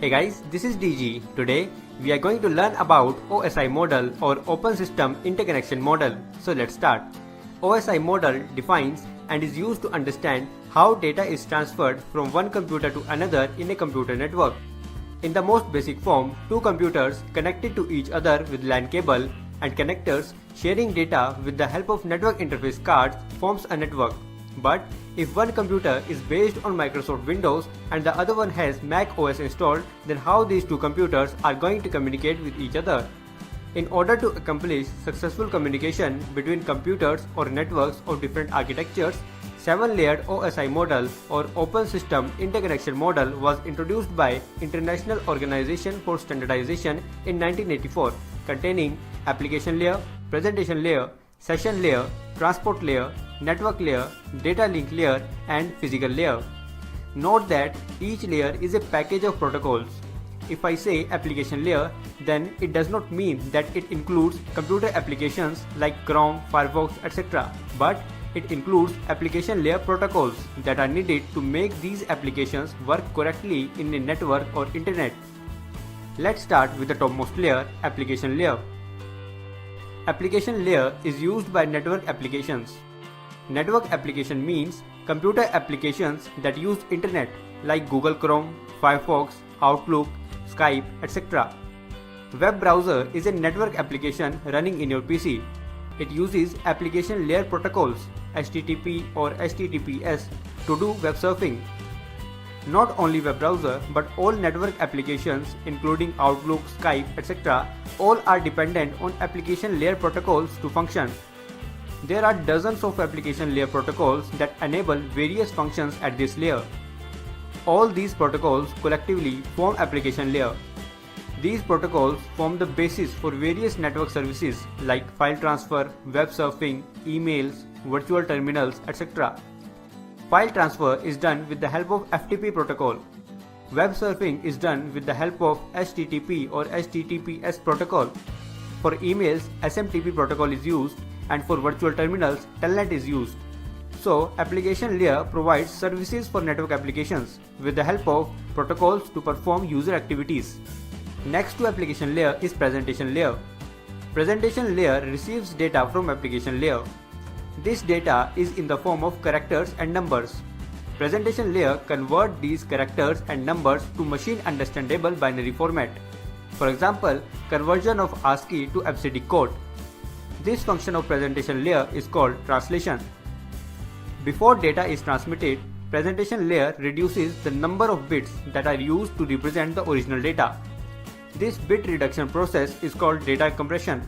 Hey guys, this is DG. Today we are going to learn about OSI model or Open System Interconnection Model. So let's start. OSI model defines and is used to understand how data is transferred from one computer to another in a computer network. In the most basic form, two computers connected to each other with LAN cable and connectors sharing data with the help of network interface cards forms a network. But if one computer is based on Microsoft Windows and the other one has Mac OS installed, then how these two computers are going to communicate with each other? In order to accomplish successful communication between computers or networks of different architectures, 7-layered OSI model or Open System Interconnection Model was introduced by International Organization for Standardization in 1984, containing application layer, presentation layer, session layer, transport layer, network layer, data link layer and physical layer. Note that each layer is a package of protocols. If I say application layer, then it does not mean that it includes computer applications like Chrome, Firefox, etc. But it includes application layer protocols that are needed to make these applications work correctly in a network or internet. Let's start with the topmost layer, application layer. Application layer is used by network applications. Network application means computer applications that use internet like Google Chrome, Firefox, Outlook, Skype, etc. Web browser is a network application running in your PC. It uses application layer protocols HTTP or HTTPS to do web surfing. Not only web browser but all network applications including Outlook, Skype, etc. all are dependent on application layer protocols to function. There are dozens of application layer protocols that enable various functions at this layer. All these protocols collectively form application layer. These protocols form the basis for various network services like file transfer, web surfing, emails, virtual terminals, etc. File transfer is done with the help of FTP protocol. Web surfing is done with the help of HTTP or HTTPS protocol. For emails, SMTP protocol is used, and for virtual terminals, Telnet is used. So, application layer provides services for network applications with the help of protocols to perform user activities. Next to application layer is presentation layer. Presentation layer receives data from application layer. This data is in the form of characters and numbers. Presentation layer converts these characters and numbers to machine understandable binary format. For example, conversion of ASCII to EBCD code. This function of presentation layer is called translation. Before data is transmitted, presentation layer reduces the number of bits that are used to represent the original data. This bit reduction process is called data compression,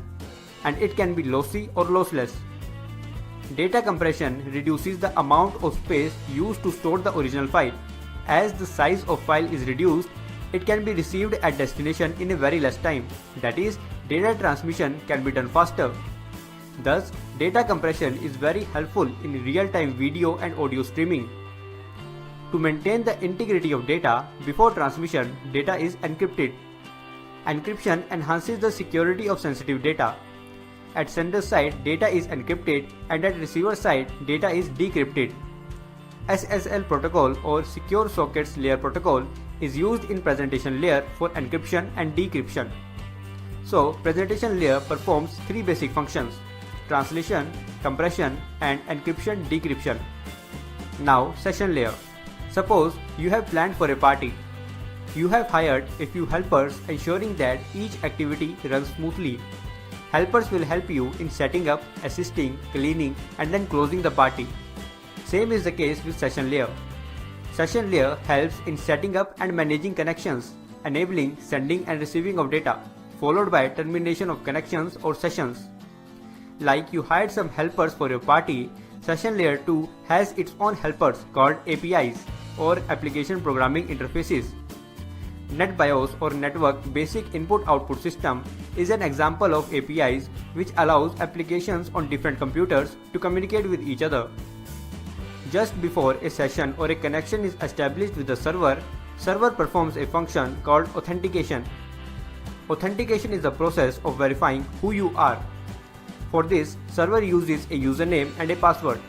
and it can be lossy or lossless. Data compression reduces the amount of space used to store the original file. As the size of file is reduced, it can be received at destination in a very less time. That is, data transmission can be done faster. Thus, data compression is very helpful in real-time video and audio streaming. To maintain the integrity of data, before transmission, data is encrypted. Encryption enhances the security of sensitive data. At sender side, data is encrypted, and at receiver side, data is decrypted. SSL protocol or Secure Sockets Layer protocol is used in presentation layer for encryption and decryption. So, presentation layer performs three basic functions: translation, compression, and encryption decryption. Now, session layer. Suppose you have planned for a party. You have hired a few helpers ensuring that each activity runs smoothly. Helpers will help you in setting up, assisting, cleaning, and then closing the party. Same is the case with session layer. Session layer helps in setting up and managing connections, enabling sending and receiving of data, followed by termination of connections or sessions. Like you hired some helpers for your party, session layer 2 has its own helpers called APIs or application programming interfaces. NetBIOS or Network Basic Input-Output System is an example of APIs which allows applications on different computers to communicate with each other. Just before a session or a connection is established with the server performs a function called authentication. Authentication is the process of verifying who you are. For this, server uses a username and a password.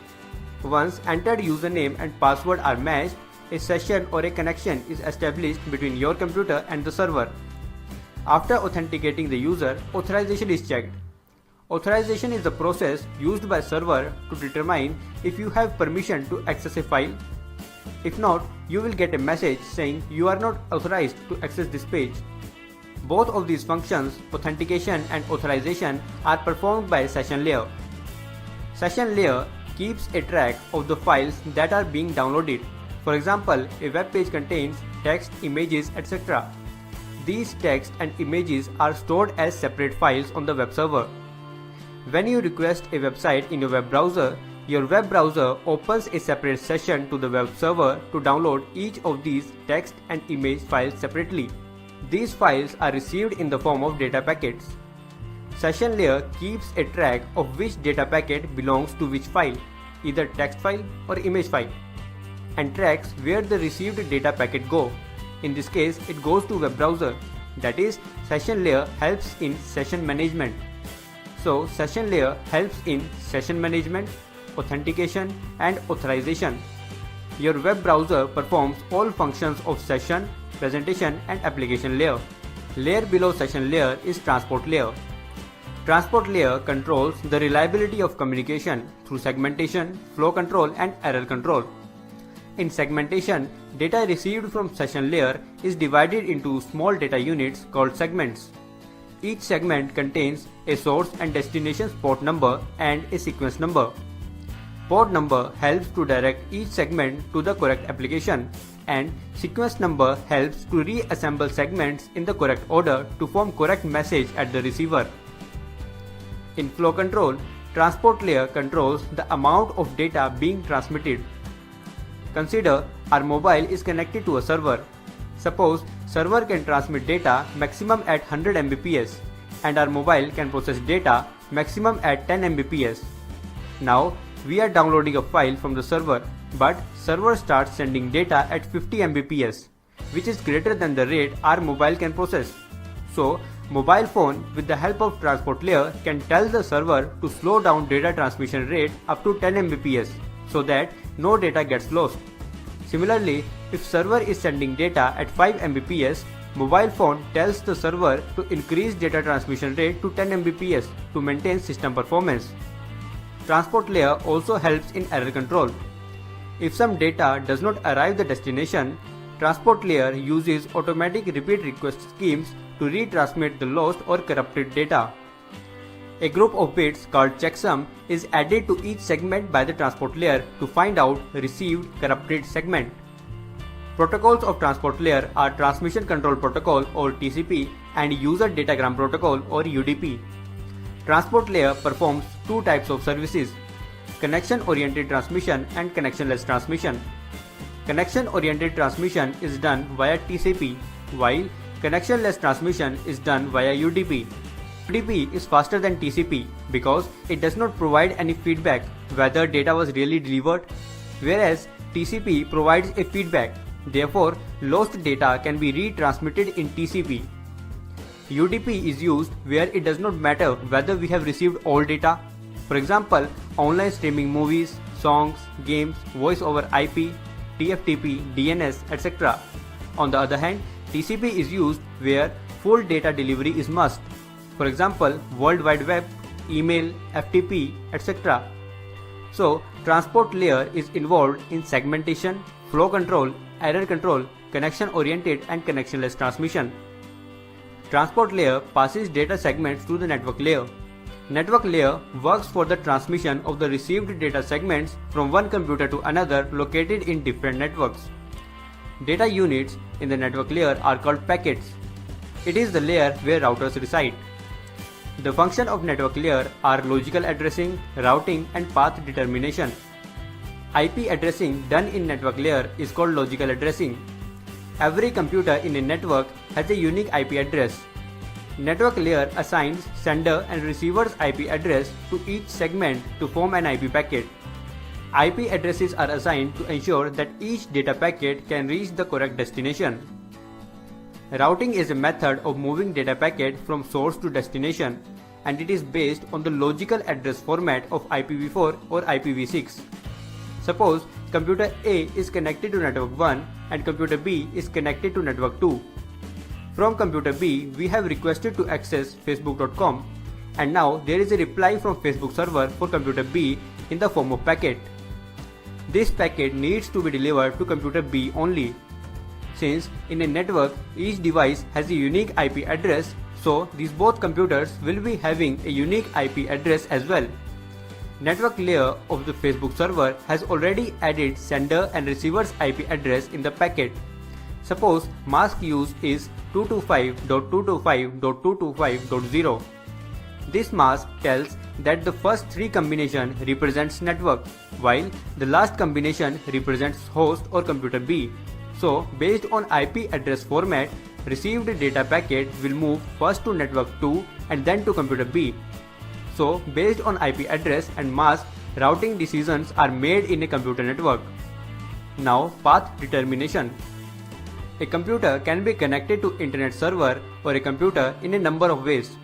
Once entered username and password are matched, a session or a connection is established between your computer and the server. After authenticating the user, authorization is checked. Authorization is the process used by server to determine if you have permission to access a file. If not, you will get a message saying you are not authorized to access this page. Both of these functions, authentication and authorization, are performed by session layer. Session layer keeps a track of the files that are being downloaded. For example, a web page contains text, images, etc. These text and images are stored as separate files on the web server. When you request a website in your web browser, your web browser opens a separate session to the web server to download each of these text and image files separately. These files are received in the form of data packets. Session layer keeps a track of which data packet belongs to which file, either text file or image file, and tracks where the received data packet go. In this case, it goes to web browser. That is, session layer helps in session management. So, session layer helps in session management, authentication and authorization. Your web browser performs all functions of session, presentation and application layer. Layer below session layer is transport layer. Transport layer controls the reliability of communication through segmentation, flow control and error control. In segmentation, data received from session layer is divided into small data units called segments. Each segment contains a source and destination port number and a sequence number. Port number helps to direct each segment to the correct application, and sequence number helps to reassemble segments in the correct order to form correct message at the receiver. In flow control, transport layer controls the amount of data being transmitted. Consider our mobile is connected to a server. Suppose server can transmit data maximum at 100 Mbps and our mobile can process data maximum at 10 Mbps. Now we are downloading a file from the server, but server starts sending data at 50 Mbps, which is greater than the rate our mobile can process. So mobile phone with the help of transport layer can tell the server to slow down data transmission rate up to 10 Mbps so that no data gets lost. Similarly, if server is sending data at 5 Mbps, mobile phone tells the server to increase data transmission rate to 10 Mbps to maintain system performance. Transport layer also helps in error control. If some data does not arrive the destination, transport layer uses automatic repeat request schemes to retransmit the lost or corrupted data. A group of bits called checksum is added to each segment by the transport layer to find out received corrupted segment. Protocols of transport layer are Transmission Control Protocol or TCP and User Datagram Protocol or UDP. Transport layer performs two types of services: connection-oriented transmission and connectionless transmission. Connection-oriented transmission is done via TCP, while connectionless transmission is done via UDP. UDP is faster than TCP because it does not provide any feedback whether data was really delivered, whereas TCP provides a feedback. Therefore, lost data can be retransmitted in TCP. UDP is used where it does not matter whether we have received all data. For example, online streaming movies, songs, games, voice over IP, TFTP, DNS, etc. On the other hand, TCP is used where full data delivery is must. For example, World Wide Web, email, FTP, etc. So, transport layer is involved in segmentation, flow control, error control, connection-oriented and connectionless transmission. Transport layer passes data segments to the network layer. Network layer works for the transmission of the received data segments from one computer to another located in different networks. Data units in the network layer are called packets. It is the layer where routers reside. The function of network layer are logical addressing, routing and path determination. IP addressing done in network layer is called logical addressing. Every computer in a network has a unique IP address. Network layer assigns sender and receiver's IP address to each segment to form an IP packet. IP addresses are assigned to ensure that each data packet can reach the correct destination. Routing is a method of moving data packet from source to destination, and it is based on the logical address format of IPv4 or IPv6. Suppose computer A is connected to network 1 and computer B is connected to network 2. From computer B, we have requested to access facebook.com, and now there is a reply from Facebook server for computer B in the form of packet. This packet needs to be delivered to computer B only. Since in a network each device has a unique IP address, so these both computers will be having a unique IP address as well. Network layer of the Facebook server has already added sender and receiver's IP address in the packet. Suppose mask used is 225.225.225.0. This mask tells that the first three combination represents network, while the last combination represents host or computer B. So, based on IP address format, received data packet will move first to network 2 and then to computer B. So, based on IP address and mask, routing decisions are made in a computer network. Now, path determination. A computer can be connected to internet server or a computer in a number of ways.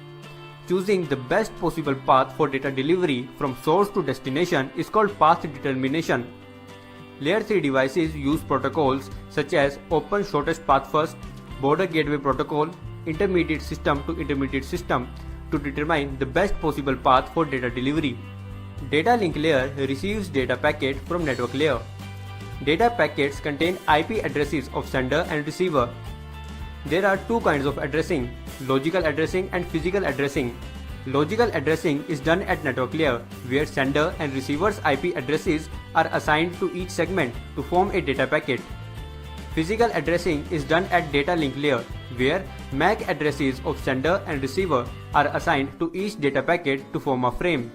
Choosing the best possible path for data delivery from source to destination is called path determination. Layer 3 devices use protocols such as Open Shortest Path First, Border Gateway Protocol, Intermediate System to Intermediate System to determine the best possible path for data delivery. Data link layer receives data packet from network layer. Data packets contain IP addresses of sender and receiver. There are two kinds of addressing, logical addressing and physical addressing. Logical addressing is done at network layer, where sender and receiver's IP addresses are assigned to each segment to form a data packet. Physical addressing is done at data link layer, where MAC addresses of sender and receiver are assigned to each data packet to form a frame.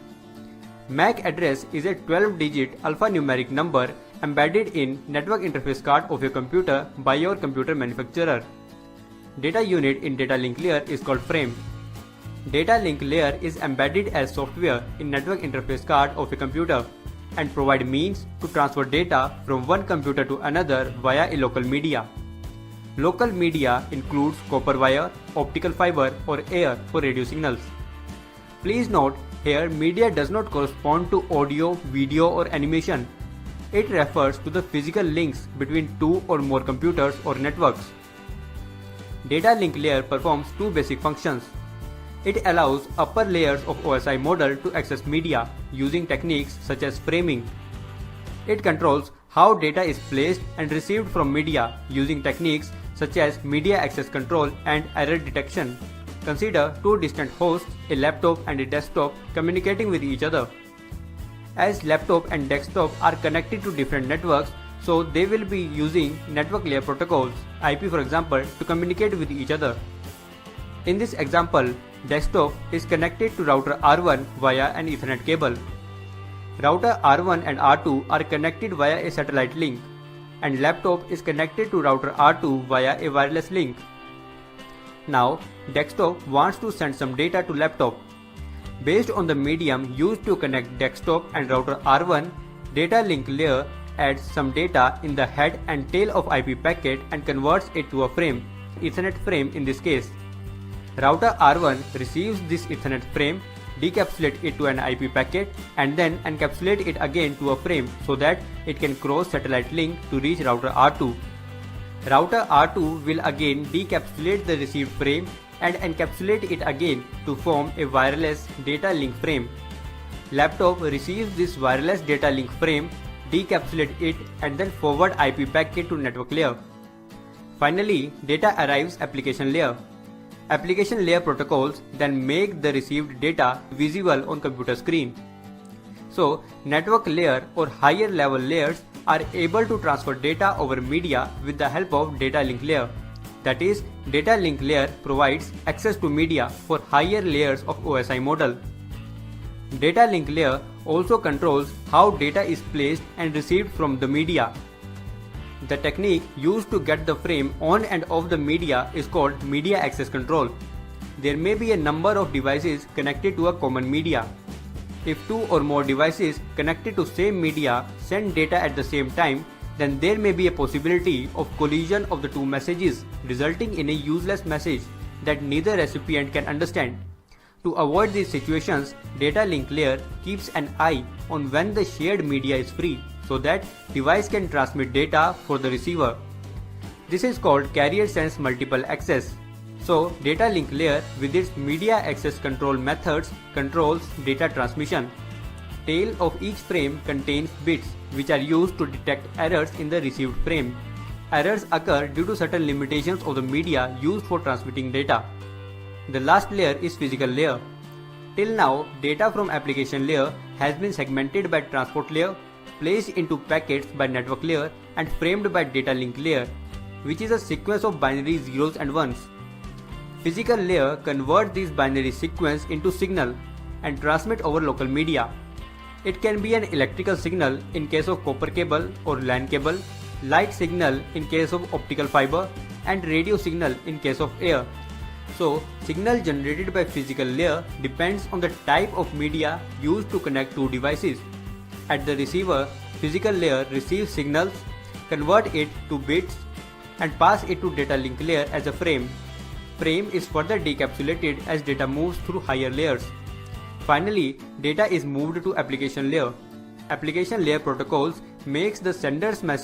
MAC address is a 12-digit alphanumeric number embedded in network interface card of your computer by your computer manufacturer. Data unit in data link layer is called frame. Data link layer is embedded as software in network interface card of a computer and provide means to transfer data from one computer to another via a local media. Local media includes copper wire, optical fiber or air for radio signals. Please note, here media does not correspond to audio, video or animation. It refers to the physical links between two or more computers or networks. Data link layer performs two basic functions. It allows upper layers of OSI model to access media using techniques such as framing. It controls how data is placed and received from media using techniques such as media access control and error detection. Consider two distant hosts, a laptop and a desktop, communicating with each other. As laptop and desktop are connected to different networks, so they will be using network layer protocols, IP for example, to communicate with each other. In this example, desktop is connected to router R1 via an Ethernet cable. Router R1 and R2 are connected via a satellite link, and laptop is connected to router R2 via a wireless link. Now, desktop wants to send some data to laptop. Based on the medium used to connect desktop and router R1, data link layer adds some data in the head and tail of IP packet and converts it to a frame, Ethernet frame in this case. Router R1 receives this Ethernet frame, decapsulate it to an IP packet and then encapsulate it again to a frame so that it can cross satellite link to reach router R2. Router R2 will again decapsulate the received frame and encapsulate it again to form a wireless data link frame. Laptop receives this wireless data link frame, decapsulate it and then forward IP packet to network layer. Finally, data arrives application layer. Application layer protocols then make the received data visible on computer screen. So, network layer or higher level layers are able to transfer data over media with the help of data link layer. That is, data link layer provides access to media for higher layers of OSI model. Data link layer also controls how data is placed and received from the media. The technique used to get the frame on and off the media is called media access control. There may be a number of devices connected to a common media. If two or more devices connected to same media send data at the same time, then there may be a possibility of collision of the two messages, resulting in a useless message that neither recipient can understand. To avoid these situations, data link layer keeps an eye on when the shared media is free so that device can transmit data for the receiver. This is called carrier sense multiple access. So data link layer with its media access control methods controls data transmission. Tail of each frame contains bits which are used to detect errors in the received frame. Errors occur due to certain limitations of the media used for transmitting data. The last layer is physical layer. Till now, data from application layer has been segmented by transport layer, placed into packets by network layer, and framed by data link layer, which is a sequence of binary zeros and ones. Physical layer converts these binary sequence into signal and transmit over local media. It can be an electrical signal in case of copper cable or LAN cable, light signal in case of optical fiber, and radio signal in case of air. So, signal generated by physical layer depends on the type of media used to connect two devices. At the receiver, physical layer receives signals, convert it to bits, and pass it to data link layer as a frame. Frame is further decapsulated as data moves through higher layers. Finally, data is moved to application layer. Application layer protocols makes the sender's message